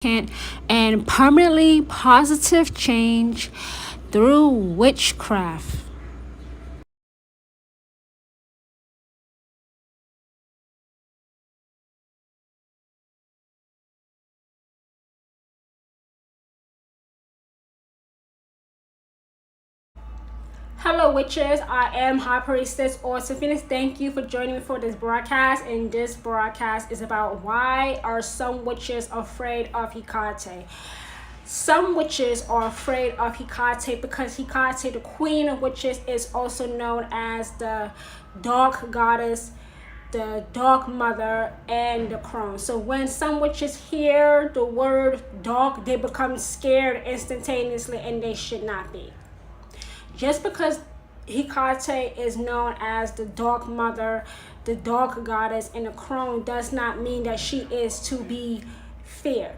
and permanently positive change through witchcraft. Hello, witches. I am High Priestess or Sophinis. Thank you for joining me for this broadcast. And this broadcast is about why are some witches afraid of Hecate. Some witches are afraid of Hecate because Hecate, the queen of witches, is also known as the dark goddess, the dark mother, and the crone. So when some witches hear the word dark, they become scared instantaneously, and they should not be. Just because Hecate is known as the dark mother, the dark goddess, and the crone does not mean that she is to be feared.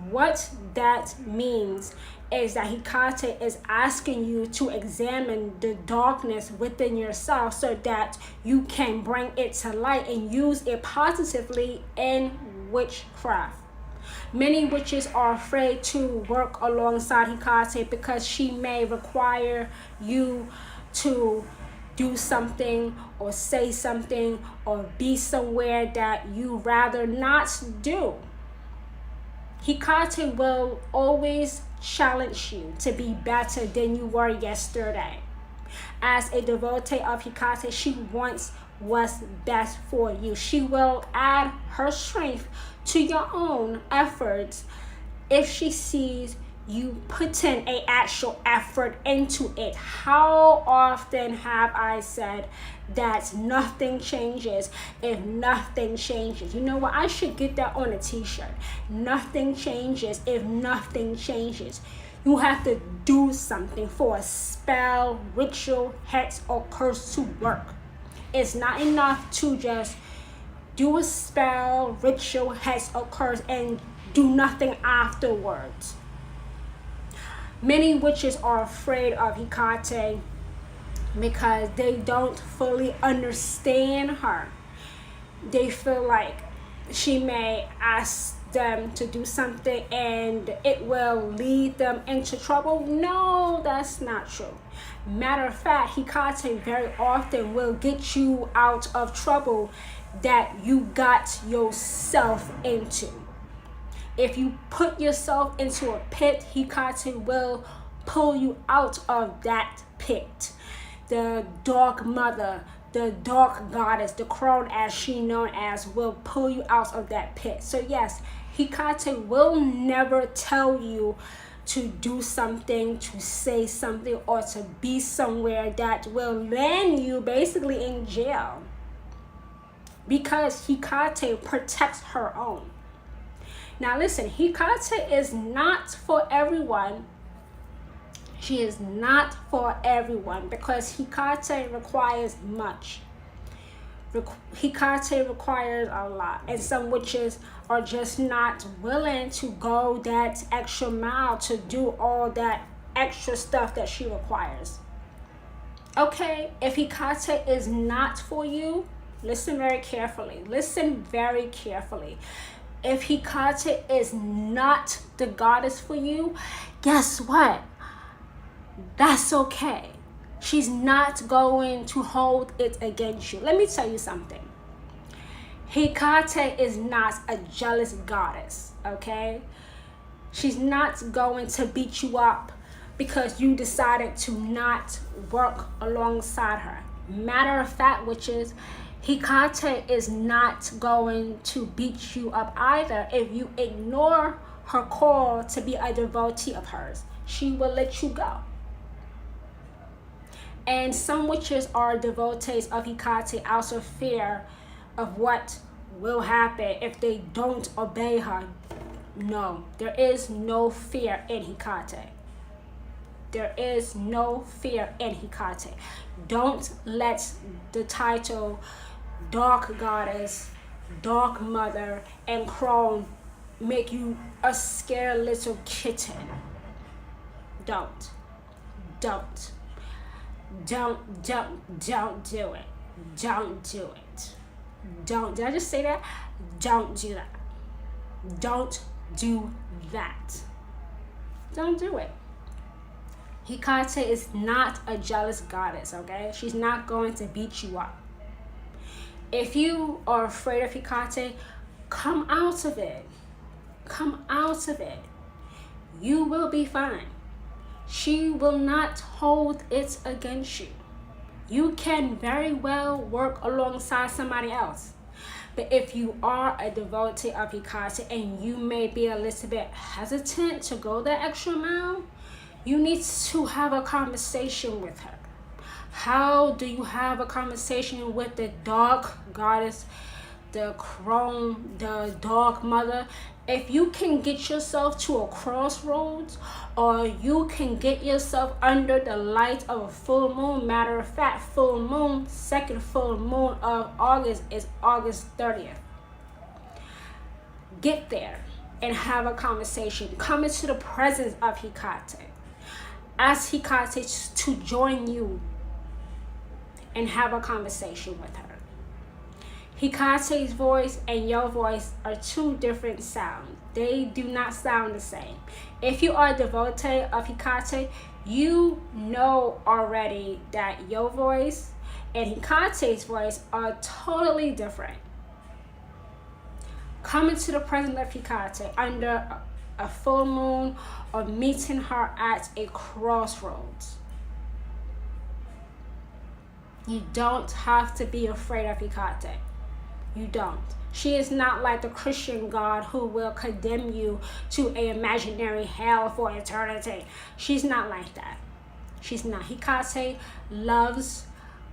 What that means is that Hecate is asking you to examine the darkness within yourself so that you can bring it to light and use it positively in witchcraft. Many witches are afraid to work alongside Hecate because she may require you to do something or say something or be somewhere that you rather not do. Hecate will always challenge you to be better than you were yesterday. As a devotee of Hecate, she wants what's best for you. She will add her strength to your own efforts if she sees you putting a actual effort into it. How often have I said that nothing changes if nothing changes? You know what? I should get that on a t-shirt. Nothing changes if nothing changes. You have to do something for a spell, ritual, hex, or curse to work. It's not enough to just do a spell, ritual, hex, or curse and do nothing afterwards. Many witches are afraid of Hecate because they don't fully understand her. They feel like she may ask them to do something and it will lead them into trouble. No, that's not true. Matter of fact, Hecate very often will get you out of trouble that you got yourself into. If you put yourself into a pit, Hecate will pull you out of that pit. The dark mother, the dark goddess, the crone as she known as, will pull you out of that pit. So yes, Hecate will never tell you to do something, to say something, or to be somewhere that will land you basically in jail. Because Hecate protects her own. Now listen, Hecate is not for everyone. She is not for everyone because Hecate requires much. Hecate requires a lot, and some witches are just not willing to go that extra mile to do all that extra stuff that she requires. Okay, if Hecate is not for you, listen very carefully. Listen very carefully. If Hecate is not the goddess for you, guess what? That's okay. She's not going to hold it against you. Let me tell you something. Hecate is not a jealous goddess, okay? She's not going to beat you up because you decided to not work alongside her. Matter of fact, witches, Hecate is not going to beat you up either if you ignore her call to be a devotee of hers. She will let you go. And some witches are devotees of Hecate out of fear of what will happen if they don't obey her. No, there is no fear in Hecate. There is no fear in Hecate. Don't let the title dark goddess, dark mother, and crone make you a scared little kitten. Don't do it. Don't do it. Don't do it. Don't, did I just say that? Don't do that. Don't do that. Don't do it. Hecate is not a jealous goddess, okay? She's not going to beat you up. If you are afraid of Hecate, come out of it. Come out of it. You will be fine. She will not hold it against you. You can very well work alongside somebody else. But if you are a devotee of Hecate and you may be a little bit hesitant to go that extra mile, you need to have a conversation with her. How do you have a conversation with the dog goddess, the Crone, the dog mother? If you can get yourself to a crossroads, or you can get yourself under the light of a full moon. Matter of fact, full moon, second full moon of August is August 30th. Get there and have a conversation. Come into the presence of Hecate. Ask Hecate to join you and have a conversation with her. Hecate's voice and your voice are two different sounds. They do not sound the same. If you are a devotee of Hecate, you know already that your voice and Hecate's voice are totally different. Come into the presence of Hecate under a full moon or meeting her at a crossroads. You don't have to be afraid of Hecate. You don't. She is not like the Christian God who will condemn you to an imaginary hell for eternity. She's not like that. She's not. Hecate loves,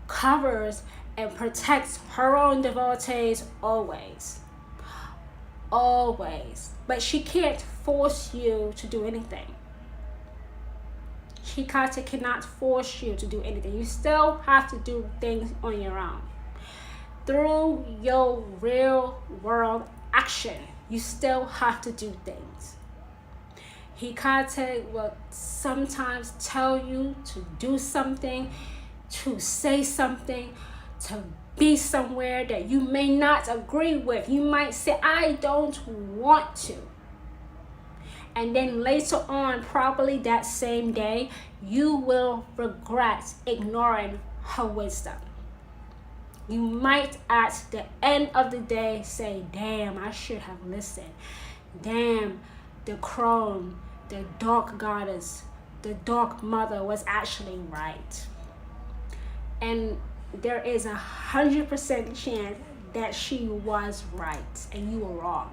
covers, and protects her own devotees always. Always. But she can't force you to do anything. Hecate cannot force you to do anything. You still have to do things on your own. Through your real world action, you still have to do things. Hecate will sometimes tell you to do something, to say something, to be somewhere that you may not agree with. You might say, I don't want to. And then later on, probably that same day, you will regret ignoring her wisdom. You might at the end of the day say, damn, I should have listened. Damn, the Crone, the dark goddess, the dark mother was actually right. And there is 100% chance that she was right and you were wrong.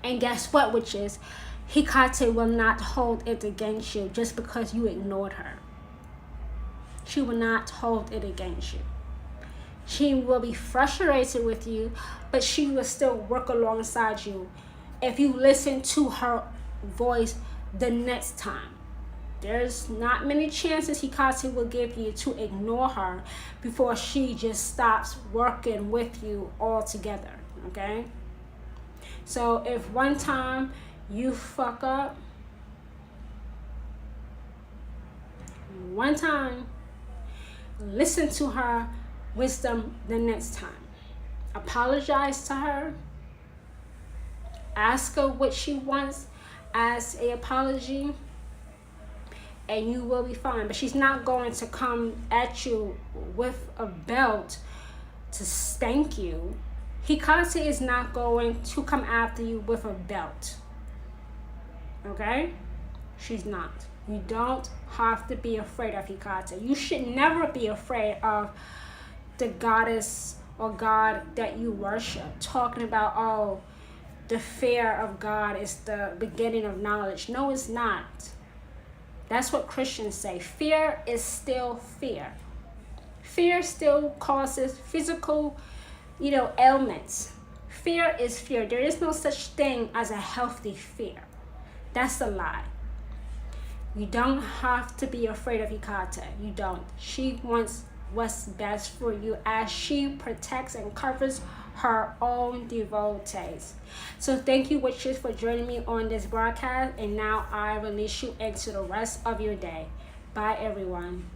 And guess what, witches? Hecate will not hold it against you just because you ignored her. She will not hold it against you. She will be frustrated with you, but she will still work alongside you if you listen to her voice the next time. There's not many chances Hecate will give you to ignore her before she just stops working with you altogether, okay? So if one time you fuck up, one time, listen to her wisdom the next time. Apologize to her. Ask her what she wants as an apology, and you will be fine. But she's not going to come at you with a belt to spank you. Hecate is not going to come after you with a belt. Okay? She's not. You don't have to be afraid of Hecate. You should never be afraid of the goddess or God that you worship. Talking about, oh, the fear of God is the beginning of knowledge. No, it's not. That's what Christians say. Fear is still fear. Fear still causes physical, ailments. Fear is fear. There is no such thing as a healthy fear. That's a lie. You don't have to be afraid of Hecate. You don't. She wants what's best for you as she protects and covers her own devotees. So thank you, witches, for joining me on this broadcast. And now I release you into the rest of your day. Bye, everyone.